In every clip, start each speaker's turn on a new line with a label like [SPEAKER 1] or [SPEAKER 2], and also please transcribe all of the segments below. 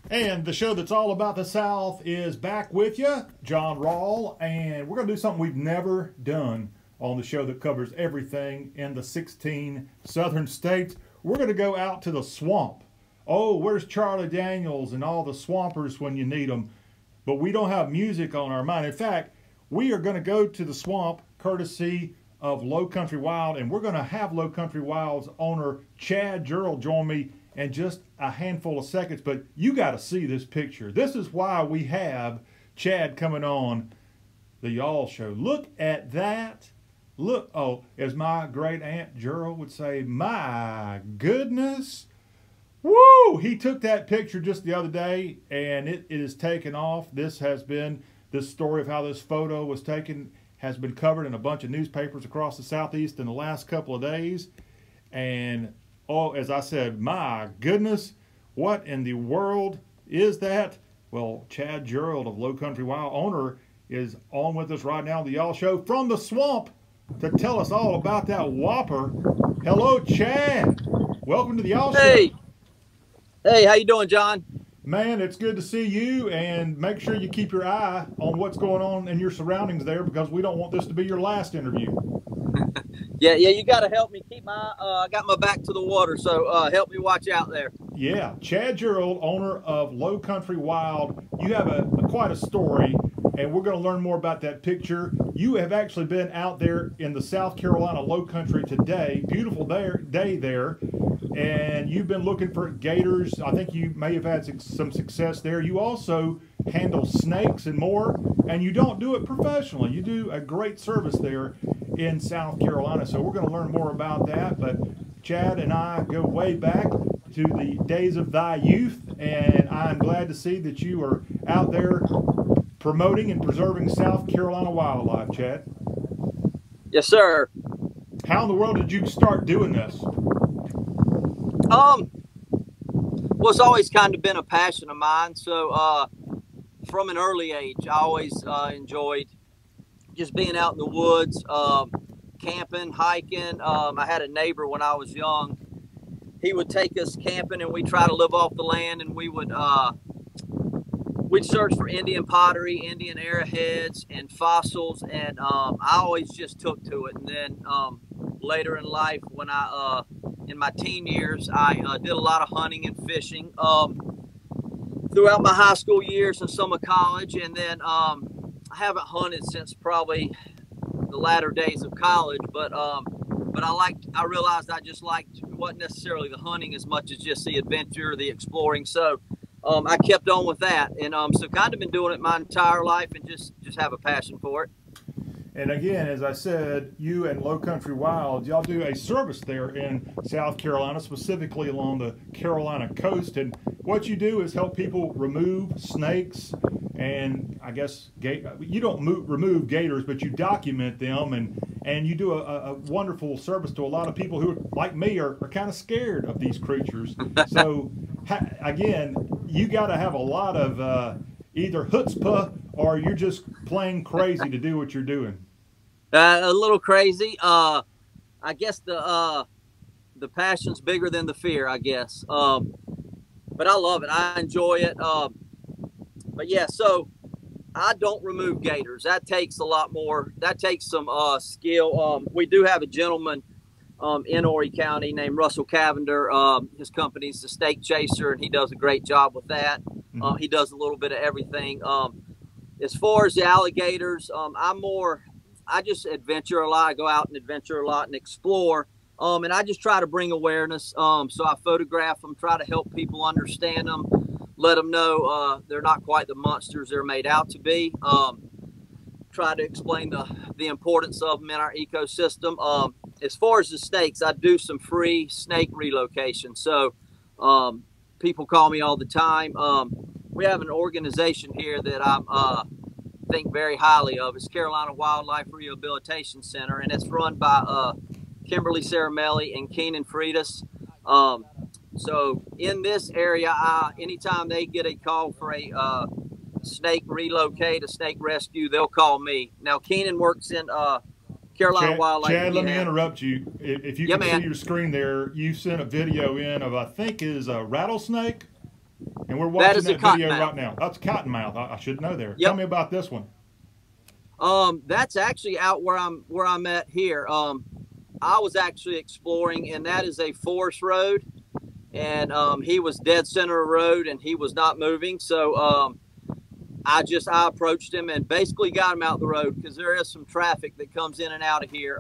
[SPEAKER 1] And the show that's all about the South is back with you, Jon Rawl, and we're going to do something we've never done on the show that covers everything in the 16 southern states. We're going to go out to the swamp. Oh, where's Charlie Daniels and all the swampers when you need them? But we don't have music on our mind. In fact, we are going to go to the swamp courtesy of Lowcountry Wild, and we're going to have Lowcountry Wild's owner, Chad Gerald, join me in just a handful of seconds. But you got to see this picture. This is why we have Chad coming on the Y'all Show. Look at that. Look, oh, as my great aunt Gerald would say, my goodness. Woo! He took that picture just the other day, and it is taken off. This story of how this photo was taken has been covered in a bunch of newspapers across the Southeast in the last couple of days. And, oh, as I said, my goodness, what in the world is that? Well, Chad Gerald of Lowcountry Wild, owner, is on with us right now on the Y'all Show from the swamp to tell us all about that whopper. Hello, Chad. Welcome to the Y'all Show.
[SPEAKER 2] Hey, how you doing, John?
[SPEAKER 1] Man, it's good to see you, and make sure you keep your eye on what's going on in your surroundings there, because we don't want this to be your last interview.
[SPEAKER 2] Yeah, you got to help me keep my, I got my back to the water, so help me watch out there.
[SPEAKER 1] Yeah, Chad Gerald, owner of Lowcountry Wild, you have quite a story, and we're going to learn more about that picture. You have actually been out there in the South Carolina Lowcountry today, beautiful day there, and you've been looking for gators. I think you may have had some success there. You also handle snakes and more, and you don't do it professionally. You do a great service there in South Carolina, so we're going to learn more about that. But Chad and I go way back to the days of thy youth, and I'm glad to see that you are out there promoting and preserving South Carolina wildlife, Chad.
[SPEAKER 2] Yes, sir.
[SPEAKER 1] How in the world did you start doing this?
[SPEAKER 2] Well, it's always kind of been a passion of mine. So from an early age, I always enjoyed just being out in the woods, camping, hiking. I had a neighbor when I was young. He would take us camping, and we'd try to live off the land, and we'd search for Indian pottery, Indian arrowheads, and fossils. And I always just took to it. And then later in life, when in my teen years, I did a lot of hunting and fishing throughout my high school years and some of college. And then I haven't hunted since probably the latter days of college. But I realized I just liked, it wasn't necessarily the hunting as much as just the adventure, the exploring. So I kept on with that. And so kind of been doing it my entire life, and just have a passion for it.
[SPEAKER 1] And again, as I said, you and Lowcountry Wild, y'all do a service there in South Carolina, specifically along the Carolina coast. And what you do is help people remove snakes, and I guess you don't remove gators, but you document them, and you do a wonderful service to a lot of people who, like me, are kind of scared of these creatures. So, again, you got to have a lot of either chutzpah, or you're just plain crazy to do what you're doing.
[SPEAKER 2] A little crazy. I guess the passion's bigger than the fear, I guess. But I love it. I enjoy it. But yeah, so I don't remove gators. That takes a lot more. That takes some skill. We do have a gentleman in Horry County named Russell Cavender. His company's the Snake Chaser, and he does a great job with that. He does a little bit of everything. As far as the alligators, I just adventure a lot. I go out and adventure a lot and explore. And I just try to bring awareness. So I photograph them, try to help people understand them, let them know they're not quite the monsters they're made out to be. Try to explain the importance of them in our ecosystem. As far as the snakes, I do some free snake relocation. So people call me all the time. We have an organization here that I think very highly of. It's Carolina Wildlife Rehabilitation Center, and it's run by Kimberly Caramelli and Keenan Freitas. So in this area, anytime they get a call for a snake relocate, a snake rescue, they'll call me. Now, Keenan works in Carolina Wildlife.
[SPEAKER 1] Chad, let me interrupt you. If you can see your screen there, you sent a video in of, I think, is a rattlesnake. And we're watching
[SPEAKER 2] that
[SPEAKER 1] video
[SPEAKER 2] cottonmouth
[SPEAKER 1] right now. That's cottonmouth. I should know there.
[SPEAKER 2] Yep.
[SPEAKER 1] Tell me about this one.
[SPEAKER 2] That's actually out where I'm at here. I was actually exploring, and that is a forest road, and he was dead center of road, and he was not moving. So I approached him and basically got him out the road because there is some traffic that comes in and out of here.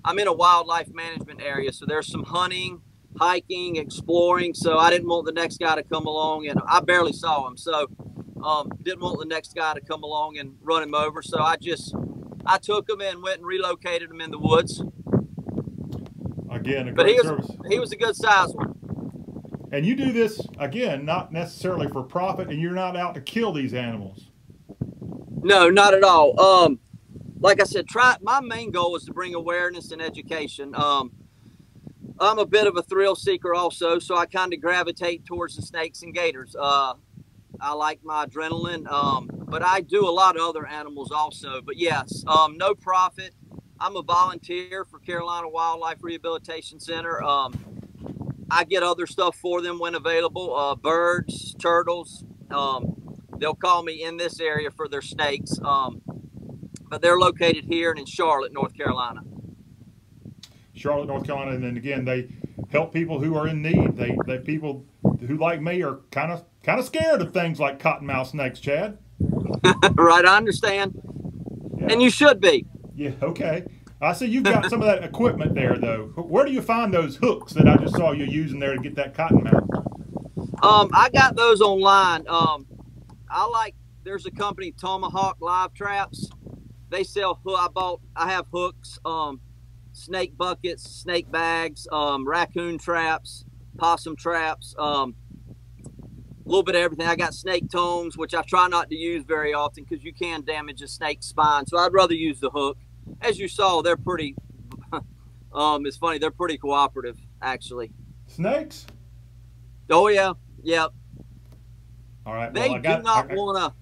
[SPEAKER 2] I'm in a wildlife management area, so there's some hunting, hiking, exploring. So I didn't want the next guy to come along, and I barely saw him. So didn't want the next guy to come along and run him over. So I took him and went and relocated him in the woods.
[SPEAKER 1] Again, a great service.
[SPEAKER 2] He was a good size one.
[SPEAKER 1] And you do this, again, not necessarily for profit, and you're not out to kill these animals.
[SPEAKER 2] No, not at all. Like I said, my main goal is to bring awareness and education. I'm a bit of a thrill seeker also, so I kind of gravitate towards the snakes and gators. I like my adrenaline, but I do a lot of other animals also. But yes, no profit. I'm a volunteer for Carolina Wildlife Rehabilitation Center. I get other stuff for them when available, birds, turtles. They'll call me in this area for their snakes, but they're located here and in Charlotte, North Carolina.
[SPEAKER 1] Charlotte, North Carolina, and then again, they help people who are in need. They people who, like me, are kind of scared of things like cottonmouth snakes, Chad.
[SPEAKER 2] Right, I understand. Yeah. And you should be.
[SPEAKER 1] Yeah, okay. I see you've got some of that equipment there, though. Where do you find those hooks that I just saw you using there to get that cottonmouth?
[SPEAKER 2] I got those online. There's a company, Tomahawk Live Traps. They sell, I have hooks, snake buckets, snake bags, raccoon traps, possum traps, a little bit of everything. I got snake tomes, which I try not to use very often because you can damage a snake's spine. So I'd rather use the hook. As you saw, they're pretty, it's funny, they're pretty cooperative, actually.
[SPEAKER 1] Snakes?
[SPEAKER 2] Oh, yeah. Yep.
[SPEAKER 1] All right.
[SPEAKER 2] Well,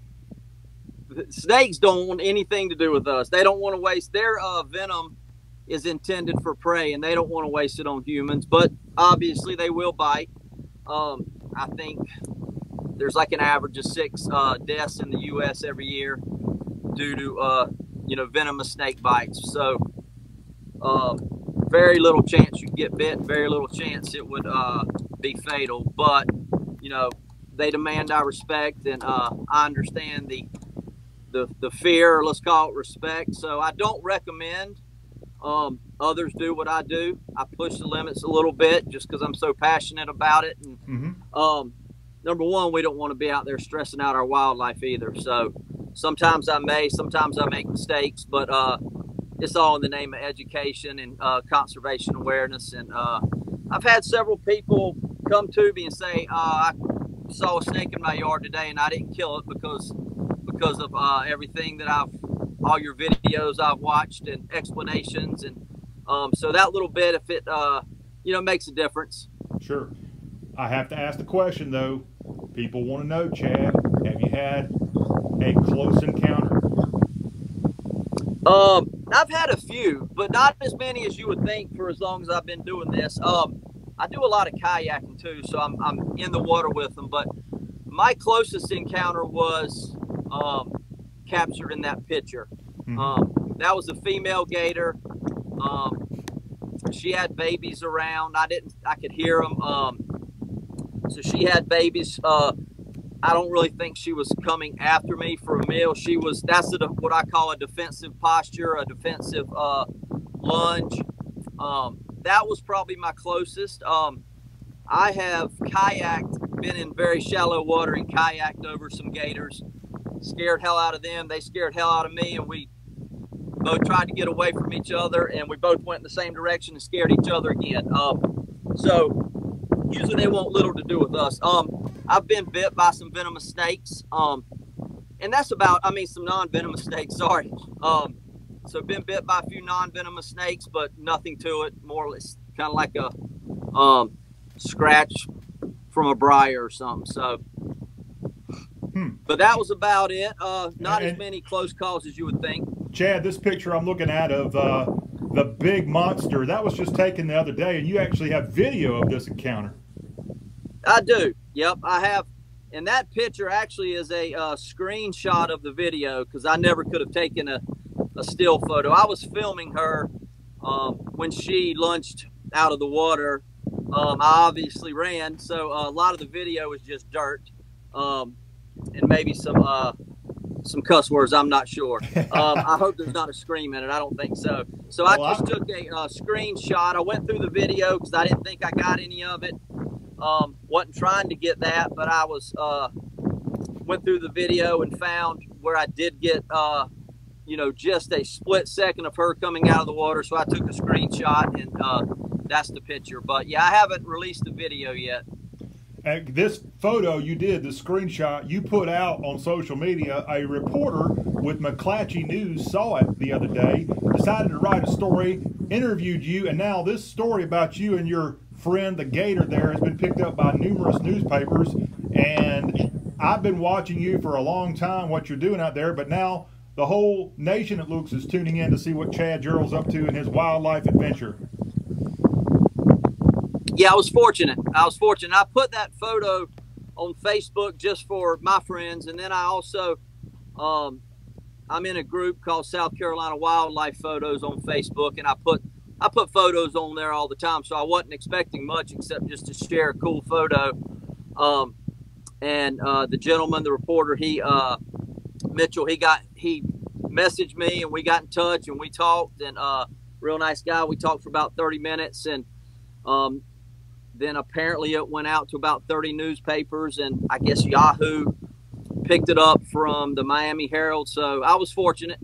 [SPEAKER 2] snakes don't want anything to do with us. They don't want to waste their venom is intended for prey, and they don't want to waste it on humans, but obviously they will bite. I think there's like an average of 6 deaths in the U.S. every year due to venomous snake bites. So very little chance you get bit, very little chance it would be fatal, but they demand our respect, and I understand the fear, let's call it respect. So I don't recommend others do what I do. I push the limits a little bit just because I'm so passionate about it. And number one, we don't want to be out there stressing out our wildlife either. So sometimes I make mistakes, but it's all in the name of education and conservation awareness. And I've had several people come to me and say, I saw a snake in my yard today and I didn't kill it because of everything that all your videos I've watched and explanations. And so that little bit, if it, makes a difference.
[SPEAKER 1] Sure. I have to ask the question, though. People want to know, Chad, have you had a close encounter?
[SPEAKER 2] I've had a few, but not as many as you would think for as long as I've been doing this. I do a lot of kayaking too, so I'm in the water with them. But my closest encounter was captured in that picture. That was a female gator. She had babies around. I could hear them. So she had babies. I don't really think she was coming after me for a meal. That's what I call a defensive posture, a defensive lunge. That was probably my closest. I have kayaked, been in very shallow water and kayaked over some gators. Scared hell out of them. They scared hell out of me, and we both tried to get away from each other, and we both went in the same direction and scared each other again. So usually they want little to do with us. I've been bit by some venomous snakes, and that's some non-venomous snakes, sorry. So been bit by a few non-venomous snakes, but nothing to it, more or less kind of like a scratch from a briar or something. So, but that was about it. Not as many close calls as you would think.
[SPEAKER 1] Chad, this picture I'm looking at of the big monster, that was just taken the other day, and you actually have video of this encounter.
[SPEAKER 2] I do. Yep, I have. And that picture actually is a screenshot of the video, because I never could have taken a still photo. I was filming her when she lunged out of the water. I obviously ran, so a lot of the video is just dirt, and maybe some cuss words. I'm not sure. I hope there's not a scream in it. I don't think so. So I just took a screenshot. I went through the video because I didn't think I got any of it. Wasn't trying to get that, but I was went through the video and found where I did get you know, just a split second of her coming out of the water. So I took a screenshot, and that's the picture. But yeah, I haven't released the video yet.
[SPEAKER 1] This photo you did, the screenshot you put out on social media, a reporter with McClatchy News saw it the other day, decided to write a story, interviewed you, and now this story about you and your friend the gator there has been picked up by numerous newspapers. And I've been watching you for a long time, what you're doing out there, but now the whole nation, it looks, is tuning in to see what Chad Gerald's up to in his wildlife adventure.
[SPEAKER 2] Yeah, I was fortunate. I put that photo on Facebook just for my friends, and then I also, I'm in a group called South Carolina Wildlife Photos on Facebook, and I put photos on there all the time, so I wasn't expecting much except just to share a cool photo. And the gentleman, the reporter, Mitchell, he messaged me, and we got in touch, and we talked, and real nice guy. We talked for about 30 minutes, and then apparently it went out to about 30 newspapers, and I guess Yahoo picked it up from the Miami Herald. So I was fortunate.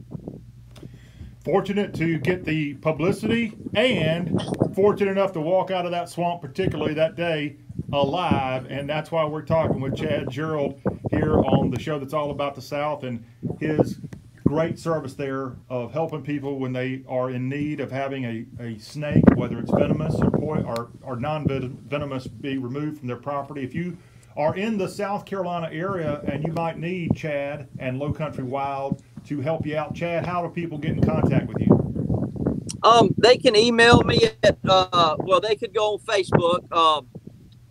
[SPEAKER 1] Fortunate to get the publicity, and fortunate enough to walk out of that swamp, particularly that day, alive. And that's why we're talking with Chad Gerald here on the show that's all about the South and his great service there of helping people when they are in need of having a snake, whether it's venomous or non-venomous, be removed from their property. If you are in the South Carolina area and you might need Chad and Lowcountry Wild to help you out, Chad, how do people get in contact with you?
[SPEAKER 2] They can email me at, well, they could go on Facebook.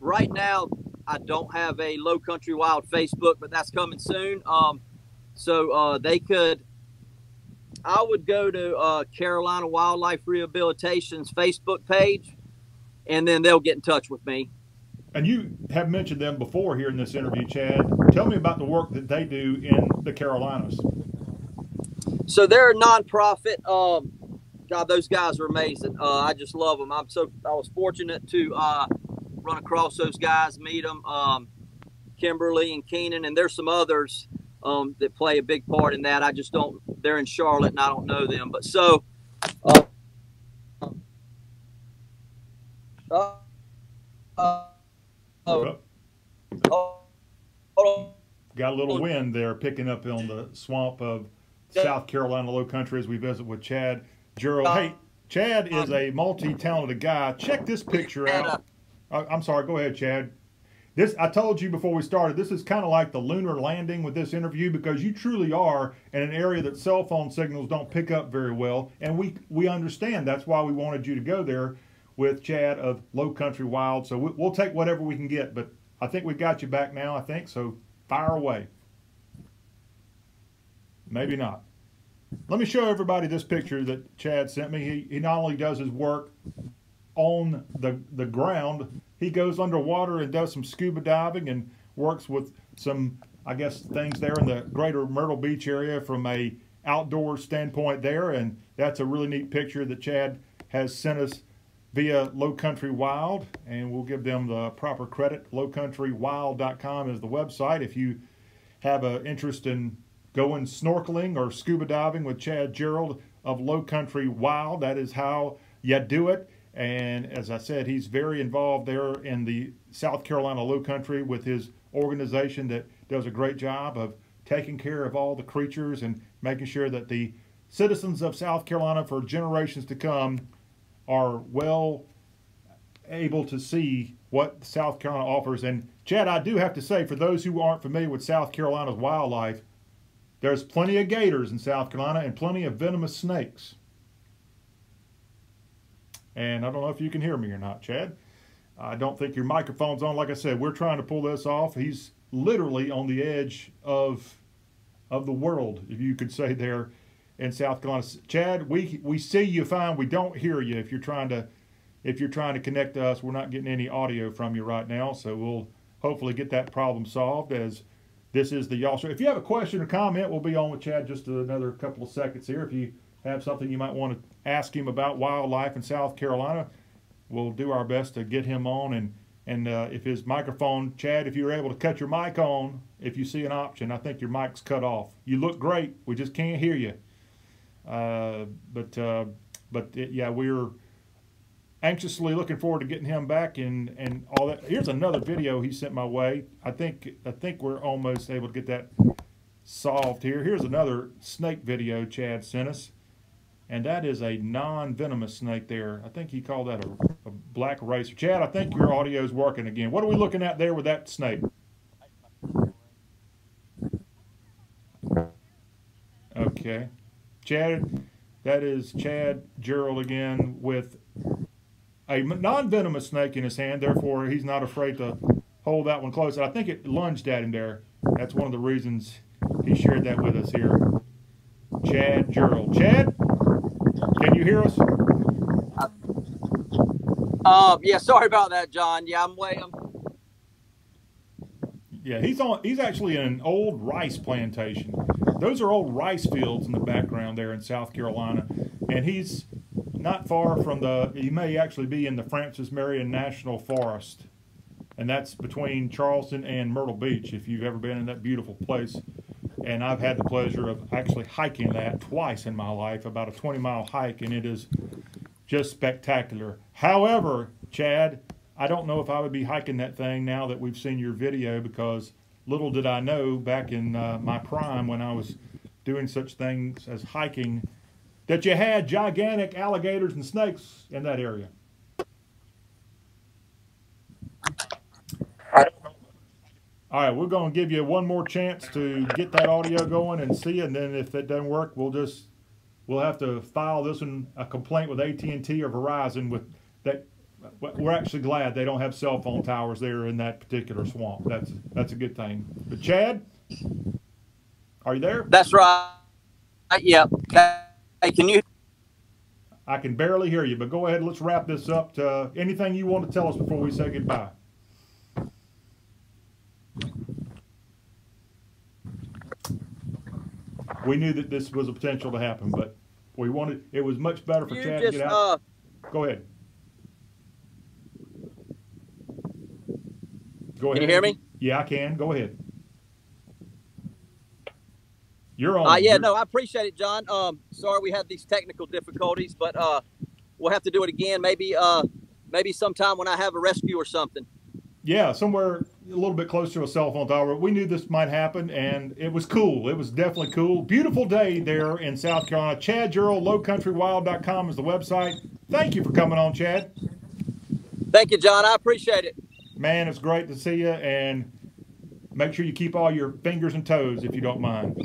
[SPEAKER 2] Right now, I don't have a Lowcountry Wild Facebook, but that's coming soon. So they could, I would go to Carolina Wildlife Rehabilitation's Facebook page, and then they'll get in touch with me.
[SPEAKER 1] And you have mentioned them before here in this interview, Chad. Tell me about the work that they do in the Carolinas.
[SPEAKER 2] So they're a nonprofit. God, those guys are amazing. I just love them. I was fortunate to run across those guys, meet them, Kimberly and Keenan, and there's some others that play a big part in that. I just don't. They're in Charlotte, and I don't know them. But so.
[SPEAKER 1] Got a little wind there picking up on the swamp of South Carolina Lowcountry as we visit with Chad Gerald. Hey, Chad is a multi-talented guy. Check this picture out. I'm sorry, go ahead, Chad. This, I told you before we started, this is kind of like the lunar landing with this interview, because you truly are in an area that cell phone signals don't pick up very well, and we understand. That's why we wanted you to go there with Chad of Lowcountry Wild. So we'll take whatever we can get, but I think we've got you back now, I think, so fire away. Maybe not. Let me show everybody this picture that Chad sent me. He not only does his work on the ground, he goes underwater and does some scuba diving and works with some, I guess, things there in the greater Myrtle Beach area from a outdoor standpoint there. And that's a really neat picture that Chad has sent us via Lowcountry Wild, and we'll give them the proper credit. Lowcountrywild.com is the website. If you have an interest in going snorkeling or scuba diving with Chad Gerald of Lowcountry Wild, that is how you do it. And as I said, he's very involved there in the South Carolina Lowcountry with his organization that does a great job of taking care of all the creatures and making sure that the citizens of South Carolina for generations to come are well able to see what South Carolina offers. And Chad, I do have to say, for those who aren't familiar with South Carolina's wildlife, there's plenty of gators in South Carolina and plenty of venomous snakes. And I don't know if you can hear me or not, Chad. I don't think your microphone's on. Like I said, we're trying to pull this off. He's literally on the edge of the world, if you could say, there in South Carolina. Chad, we see you fine. We don't hear you. If you're trying to connect to us, we're not getting any audio from you right now. So we'll hopefully get that problem solved, as this is the Yall Show. If you have a question or comment, we'll be on with Chad just another couple of seconds here. If you have something you might want to ask him about wildlife in South Carolina, we'll do our best to get him on. And if his microphone, Chad, if you're able to cut your mic on, if you see an option, I think your mic's cut off. You look great. We just can't hear you. Yeah, we're anxiously looking forward to getting him back and all that. Here's another video he sent my way. I think we're almost able to get that solved here. Here's another snake video Chad sent us, and that is a non-venomous snake there. I think he called that a black racer. Chad, I think your audio's working again. What are we looking at there with that snake? Okay. Chad, that is Chad Gerald again with a non-venomous snake in his hand. Therefore, he's not afraid to hold that one close. And I think it lunged at him there. That's one of the reasons he shared that with us here. Chad Gerald. Chad, can you hear us?
[SPEAKER 2] Yeah, sorry about that, John. Yeah, I'm waiting.
[SPEAKER 1] Yeah, he's actually in an old rice plantation. Those are old rice fields in the background there in South Carolina. And he's not far from he may actually be in the Francis Marion National Forest. And that's between Charleston and Myrtle Beach, if you've ever been in that beautiful place. And I've had the pleasure of actually hiking that twice in my life, about a 20-mile hike, and it is just spectacular. However, Chad, I don't know if I would be hiking that thing now that we've seen your video, because little did I know back in my prime when I was doing such things as hiking that you had gigantic alligators and snakes in that area. All right, we're going to give you one more chance to get that audio going and see, and then if it doesn't work, we'll have to file this one a complaint with AT&T or Verizon with that. We're actually glad they don't have cell phone towers there in that particular swamp. That's a good thing. But Chad, are you there?
[SPEAKER 2] That's right. Yep. Hey, can you?
[SPEAKER 1] I can barely hear you, but go ahead. Let's wrap this up. To anything you want to tell us before we say goodbye? We knew that this was a potential to happen, but it was much better for Chad to get out. Go ahead. Go ahead.
[SPEAKER 2] Can you hear me?
[SPEAKER 1] Yeah, I can. Go ahead. You're on.
[SPEAKER 2] Yeah, no, I appreciate it, John. Sorry we had these technical difficulties, but we'll have to do it again. Maybe sometime when I have a rescue or something.
[SPEAKER 1] Yeah, somewhere a little bit close to a cell phone tower. We knew this might happen, and it was cool. It was definitely cool. Beautiful day there in South Carolina. Chad Gerald, Lowcountrywild.com is the website. Thank you for coming on, Chad.
[SPEAKER 2] Thank you, John. I appreciate it.
[SPEAKER 1] Man, it's great to see you, and make sure you keep all your fingers and toes if you don't mind.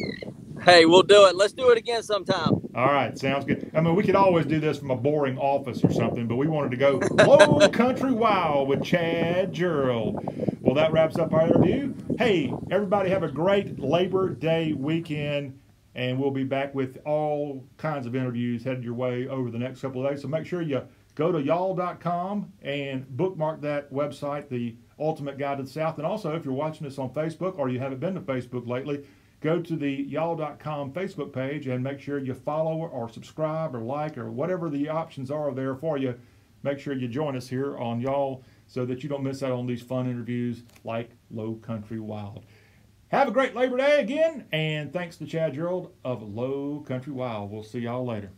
[SPEAKER 2] Hey, we'll do it. Let's do it again sometime.
[SPEAKER 1] All right, sounds good. I mean, we could always do this from a boring office or something, but we wanted to go Lowcountry Wild with Chad Gerald. Well, that wraps up our interview. Hey, everybody have a great Labor Day weekend, and we'll be back with all kinds of interviews headed your way over the next couple of days. So make sure you go to Yall.com and bookmark that website, The Ultimate Guide to the South. And also, if you're watching this on Facebook or you haven't been to Facebook lately, go to the Yall.com Facebook page and make sure you follow or subscribe or like or whatever the options are there for you. Make sure you join us here on Yall so that you don't miss out on these fun interviews like Lowcountry Wild. Have a great Labor Day again, and thanks to Chad Gerald of Lowcountry Wild. We'll see y'all later.